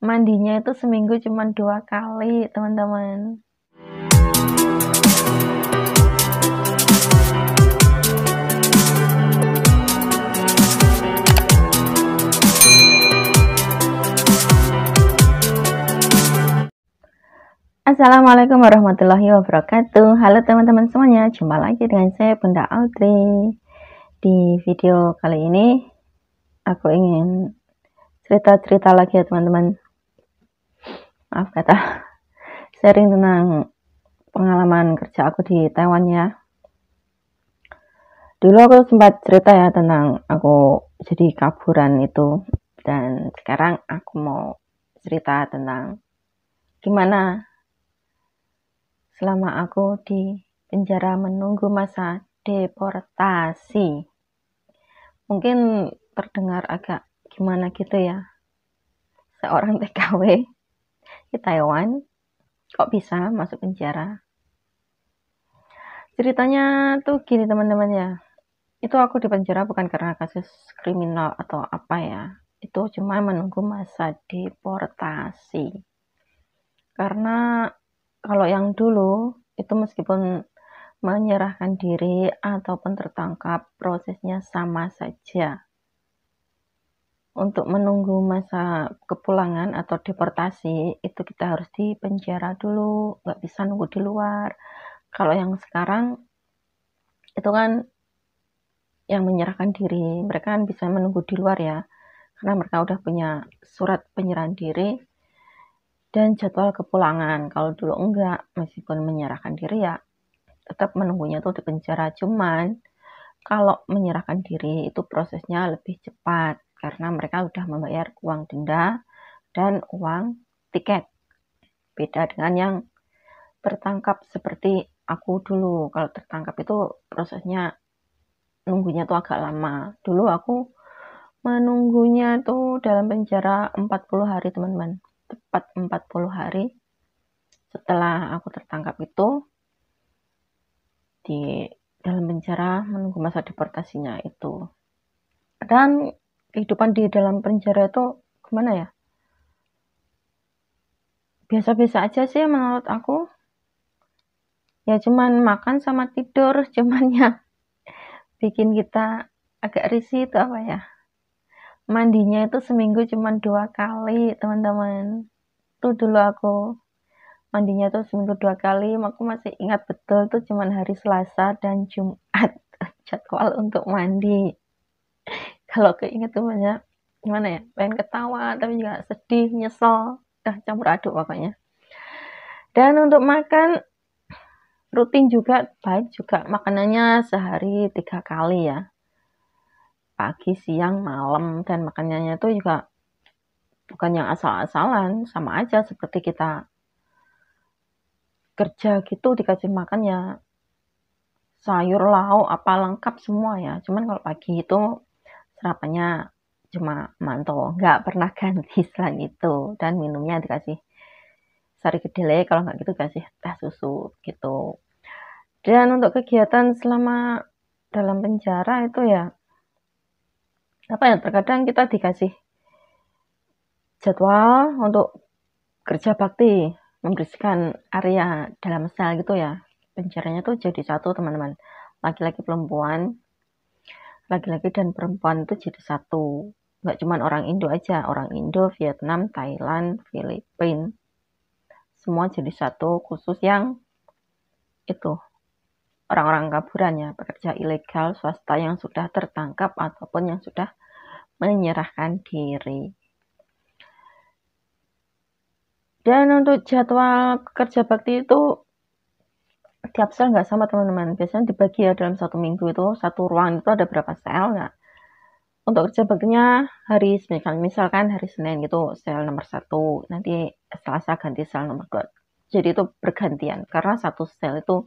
Mandinya itu seminggu cuma 2 kali, teman-teman. Assalamualaikum warahmatullahi wabarakatuh. Halo teman-teman semuanya, jumpa lagi dengan saya Bunda Audrey. Di video kali ini aku ingin cerita-cerita lagi ya teman-teman. Maaf kata sharing tentang pengalaman kerja aku di Taiwan ya. Dulu aku sempat cerita ya tentang aku jadi kaburan itu, dan sekarang aku mau cerita tentang gimana selama aku di penjara menunggu masa deportasi. Mungkin terdengar agak gimana gitu ya, seorang TKW di Taiwan kok bisa masuk penjara. Ceritanya tuh gini teman-teman ya, itu aku di penjara bukan karena kasus kriminal atau apa ya, itu cuma menunggu masa deportasi. Karena kalau yang dulu itu meskipun menyerahkan diri ataupun tertangkap, prosesnya sama saja. Untuk menunggu masa kepulangan atau deportasi, itu kita harus di penjara dulu, nggak bisa nunggu di luar. Kalau yang sekarang, itu kan yang menyerahkan diri, mereka kan bisa menunggu di luar ya, karena mereka udah punya surat penyerahan diri dan jadwal kepulangan. Kalau dulu enggak, meskipun menyerahkan diri ya, tetap menunggunya tuh di penjara. Cuman kalau menyerahkan diri itu prosesnya lebih cepat karena mereka udah membayar uang denda dan uang tiket. Beda dengan yang tertangkap seperti aku dulu. Kalau tertangkap itu prosesnya nunggunya tuh agak lama. Dulu aku menunggunya tuh dalam penjara 40 hari teman-teman. Tepat 40 hari setelah aku tertangkap itu di dalam penjara menunggu masa deportasinya itu. Dan kehidupan di dalam penjara itu gimana ya? Biasa-biasa aja sih menurut aku. Ya cuman makan sama tidur, cuman yang bikin kita agak risih itu apa ya? Mandinya itu seminggu cuma 2 kali, teman-teman. Itu dulu aku mandinya tuh seminggu 2 kali, aku masih ingat betul tuh cuman hari Selasa dan Jumat jadwal untuk mandi. Kalau keinget tuh banyak gimana ya, pengen ketawa tapi juga sedih, nyesel, campur aduk pokoknya. Dan untuk makan rutin juga, baik juga makanannya sehari 3 kali ya, pagi, siang, malam. Dan makanannya itu juga bukan yang asal-asalan, sama aja seperti kita kerja gitu dikasih makan ya sayur, lauk, apa lengkap semua ya. Cuman kalau pagi itu sarapannya cuma manto, nggak pernah ganti selain itu. Dan minumnya dikasih sari kedelai, kalau nggak gitu kasih teh susu gitu. Dan untuk kegiatan selama dalam penjara itu ya apa ya, terkadang kita dikasih jadwal untuk kerja bakti, membersihkan area dalam sel gitu ya. Penjaranya tuh jadi satu teman-teman, laki-laki perempuan, laki-laki dan perempuan itu jadi satu. Nggak cuma orang Indo aja, orang Indo, Vietnam, Thailand, Filipina, semua jadi satu, khusus yang itu orang-orang kaburan ya, pekerja ilegal swasta yang sudah tertangkap ataupun yang sudah menyerahkan diri. Dan untuk jadwal kerja bakti itu tiap sel nggak sama teman-teman, biasanya dibagi ya dalam 1 minggu itu, satu ruang itu ada berapa sel. Nah, untuk kerja baktinya hari misalkan hari Senin gitu sel nomor 1, nanti Selasa ganti sel nomor 2. Jadi itu bergantian karena satu sel itu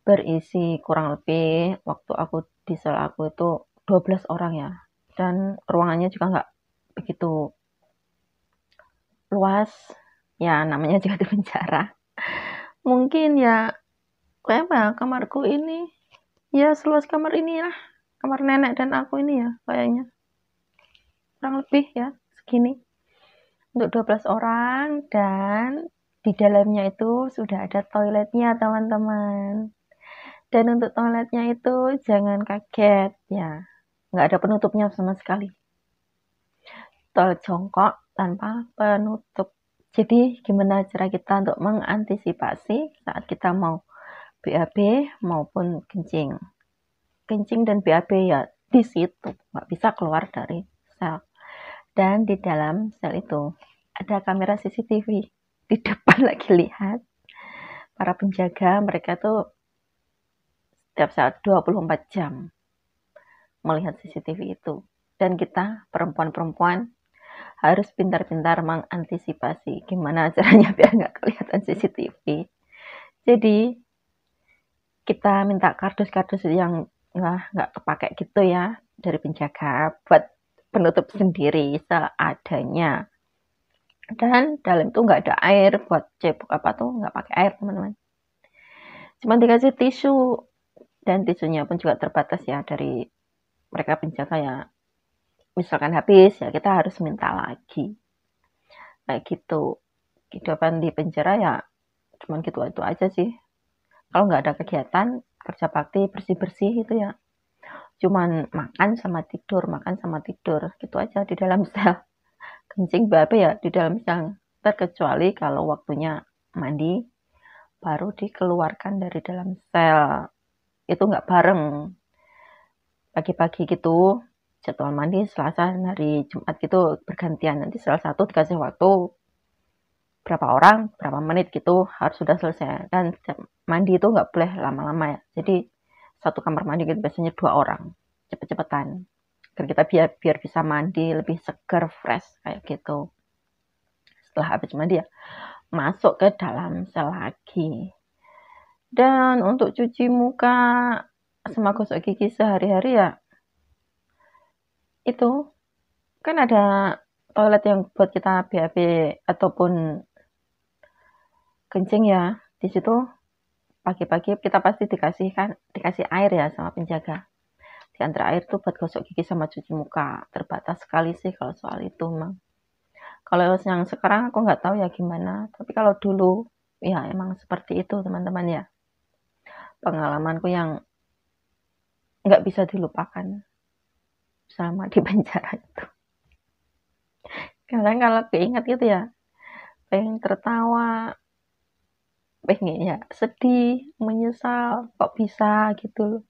berisi kurang lebih, waktu aku di sel aku itu 12 orang ya, dan ruangannya juga nggak begitu luas ya, namanya juga di penjara. Mungkin ya kayak apa, kamarku ini ya seluas kamar ini lah, kamar nenek dan aku ini ya, kayaknya kurang lebih ya segini. untuk 12 orang dan di dalamnya itu sudah ada toiletnya, teman-teman. Dan untuk toiletnya itu jangan kaget ya, nggak ada penutupnya sama sekali. Toilet jongkok tanpa penutup. Jadi gimana cara kita untuk mengantisipasi saat kita mau BAB maupun kencing. Kencing dan BAB ya di situ, nggak bisa keluar dari sel. Dan di dalam sel itu ada kamera CCTV. Di depan lagi lihat para penjaga, mereka tuh setiap saat 24 jam melihat CCTV itu. Dan kita perempuan-perempuan harus pintar-pintar mengantisipasi gimana caranya biar nggak kelihatan CCTV. Jadi kita minta kardus-kardus yang nggak kepake gitu ya dari penjaga buat penutup sendiri seadanya. Dan dalam itu nggak ada air buat cebok apa tuh, nggak pakai air teman-teman. Cuma dikasih tisu dan tisunya pun juga terbatas ya dari mereka penjaga ya. Misalkan habis ya kita harus minta lagi. Kayak gitu. Kehidupan di penjara ya cuman gitu itu aja sih. Kalau nggak ada kegiatan kerja bakti bersih-bersih itu ya cuman makan sama tidur gitu aja di dalam sel. Kencing BAB ya di dalam sel, terkecuali kalau waktunya mandi baru dikeluarkan dari dalam sel. Itu nggak bareng pagi-pagi gitu, jadwal mandi Selasa hari Jumat gitu bergantian, nanti salah satu dikasih waktu berapa orang berapa menit gitu harus sudah selesai. Dan mandi itu nggak boleh lama-lama ya, jadi satu kamar mandi gitu biasanya 2 orang, cepet-cepetan agar kita biar bisa mandi lebih segar fresh kayak gitu. Setelah habis mandi ya masuk ke dalam sel lagi. Dan untuk cuci muka sama gosok gigi sehari-hari ya itu kan ada toilet yang buat kita BAB ataupun kencing ya. Di situ pagi-pagi kita pasti dikasih air ya sama penjaga. Di antara air tuh buat gosok gigi sama cuci muka. Terbatas sekali sih kalau soal itu emang. Kalau yang sekarang aku nggak tahu ya gimana. Tapi kalau dulu ya emang seperti itu teman-teman ya. Pengalamanku yang nggak bisa dilupakan selama di penjara itu. Kadang kalau keinget gitu ya, pengen tertawa, pengen ya sedih, menyesal, kok bisa gitu.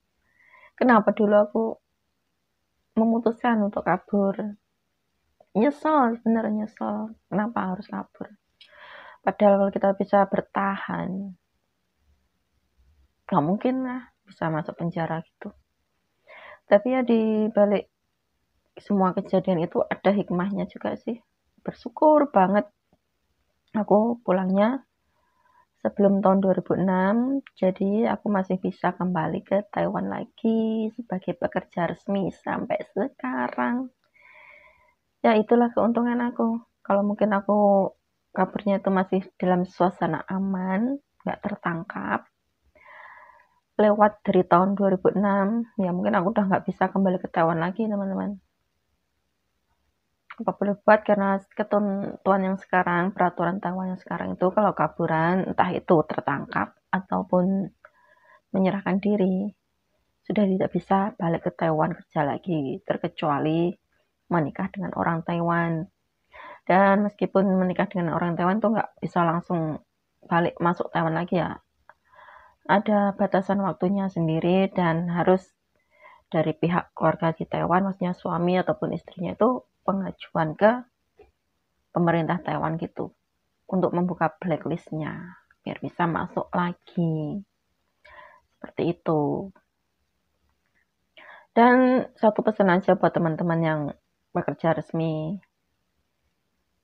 Kenapa dulu aku memutuskan untuk kabur? Nyesel, sebenarnya nyesel. Kenapa harus kabur? Padahal kalau kita bisa bertahan, nggak mungkin lah bisa masuk penjara gitu. Tapi ya di balik semua kejadian itu ada hikmahnya juga sih. Bersyukur banget aku pulangnya sebelum tahun 2006, jadi aku masih bisa kembali ke Taiwan lagi sebagai pekerja resmi sampai sekarang. Ya itulah keuntungan aku. Kalau mungkin aku kabarnya itu masih dalam suasana aman, nggak tertangkap, lewat dari tahun 2006, ya mungkin aku udah nggak bisa kembali ke Taiwan lagi teman-teman. Apa boleh buat karena ketentuan yang sekarang, peraturan Taiwan yang sekarang itu kalau kaburan, entah itu tertangkap ataupun menyerahkan diri, sudah tidak bisa balik ke Taiwan kerja lagi, terkecuali menikah dengan orang Taiwan. Dan meskipun menikah dengan orang Taiwan tuh nggak bisa langsung balik masuk Taiwan lagi ya. Ada batasan waktunya sendiri dan harus dari pihak keluarga di Taiwan, maksudnya suami ataupun istrinya itu pengajuan ke pemerintah Taiwan gitu untuk membuka blacklistnya biar bisa masuk lagi. Seperti itu. Dan satu pesan aja buat teman-teman yang bekerja resmi,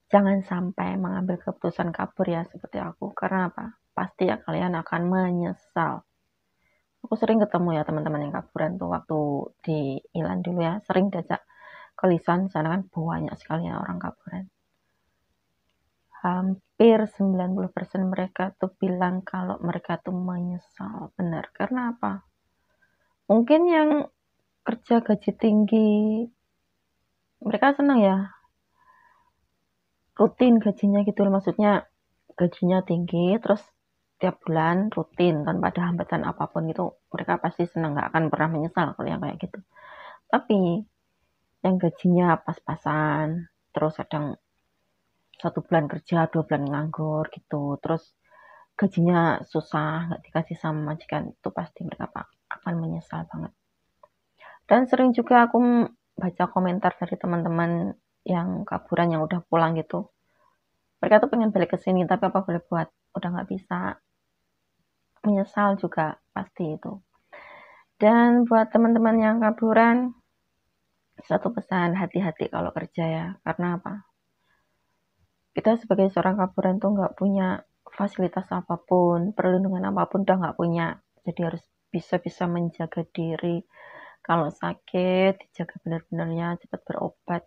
jangan sampai mengambil keputusan kabur ya seperti aku. Karena apa? Pasti ya kalian akan menyesal. Aku sering ketemu ya teman-teman yang kaburan tuh waktu di Ilan dulu ya. Sering diajak ke lisan, sana kan banyak sekali ya orang kaburan. Hampir 90% mereka tuh bilang kalau mereka tuh menyesal. Benar. Karena apa? Mungkin yang kerja gaji tinggi, mereka senang ya rutin gajinya gitu loh, maksudnya gajinya tinggi terus tiap bulan rutin tanpa ada hambatan apapun gitu, mereka pasti senang, nggak akan pernah menyesal kalau yang kayak gitu. Tapi yang gajinya pas-pasan, terus kadang 1 bulan kerja 2 bulan nganggur gitu, terus gajinya susah nggak dikasih sama majikan, itu pasti mereka akan menyesal banget. Dan sering juga aku baca komentar dari teman-teman yang kaburan yang udah pulang gitu, mereka tuh pengen balik ke sini tapi apa boleh buat, udah nggak bisa, menyesal juga pasti itu. Dan buat teman-teman yang kaburan, satu pesan, hati-hati kalau kerja ya, karena apa, kita sebagai seorang kaburan tuh nggak punya fasilitas apapun, perlindungan apapun udah nggak punya, jadi harus bisa-bisa menjaga diri. Kalau sakit dijaga benar-benarnya, cepat berobat,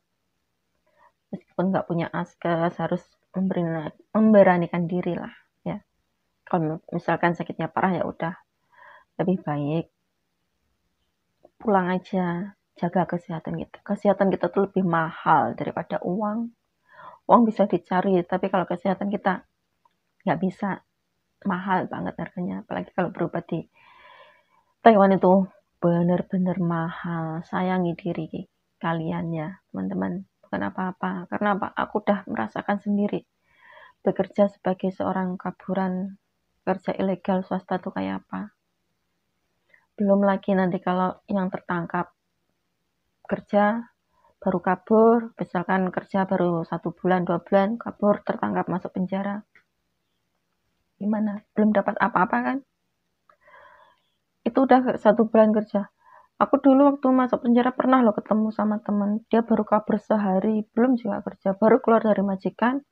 meskipun nggak punya askes harus memberanikan diri lah ya. Kalau misalkan sakitnya parah ya udah, lebih baik pulang aja, jaga kesehatan kita. Kesehatan kita tuh lebih mahal daripada uang. Uang bisa dicari, tapi kalau kesehatan kita nggak bisa, mahal banget harganya. Apalagi kalau berobat di Taiwan itu benar-benar mahal. Sayangi diri kalian ya, teman-teman. Bukan apa-apa. Karena apa? Aku udah merasakan sendiri. Bekerja sebagai seorang kaburan, kerja ilegal swasta tuh kayak apa. Belum lagi nanti kalau yang tertangkap kerja baru kabur, misalkan kerja baru 1 bulan 2 bulan kabur, tertangkap masuk penjara, gimana, belum dapat apa-apa kan, itu udah 1 bulan kerja. Aku dulu waktu masuk penjara pernah loh ketemu sama teman, dia baru kabur sehari, belum juga kerja, baru keluar dari majikan,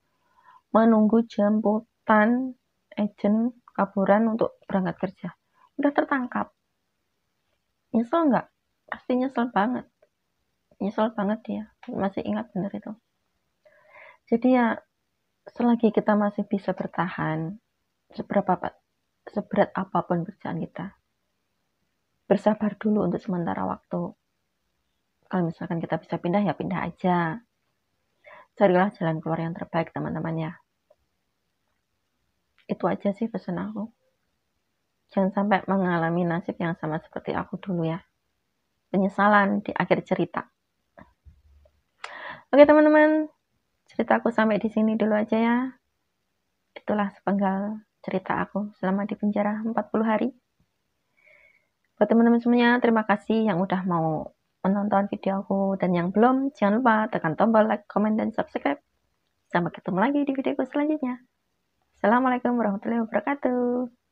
menunggu jemputan agen kaburan untuk berangkat kerja, udah tertangkap. Nyesel nggak? Pasti nyesel banget dia, masih ingat bener itu. Jadi ya, selagi kita masih bisa bertahan, seberat apapun kerjaan kita, bersabar dulu untuk sementara waktu. Kalau misalkan kita bisa pindah ya pindah aja, carilah jalan keluar yang terbaik teman-teman ya. Itu aja sih pesan aku, jangan sampai mengalami nasib yang sama seperti aku dulu ya, penyesalan di akhir cerita. Oke teman-teman, ceritaku sampai di sini dulu aja ya. Itulah sepenggal cerita aku selama di penjara 40 hari. Buat teman-teman semuanya, terima kasih yang udah mau menonton video aku, dan yang belum, jangan lupa tekan tombol like, comment, dan subscribe. Sampai ketemu lagi di videoku selanjutnya. Assalamualaikum warahmatullahi wabarakatuh.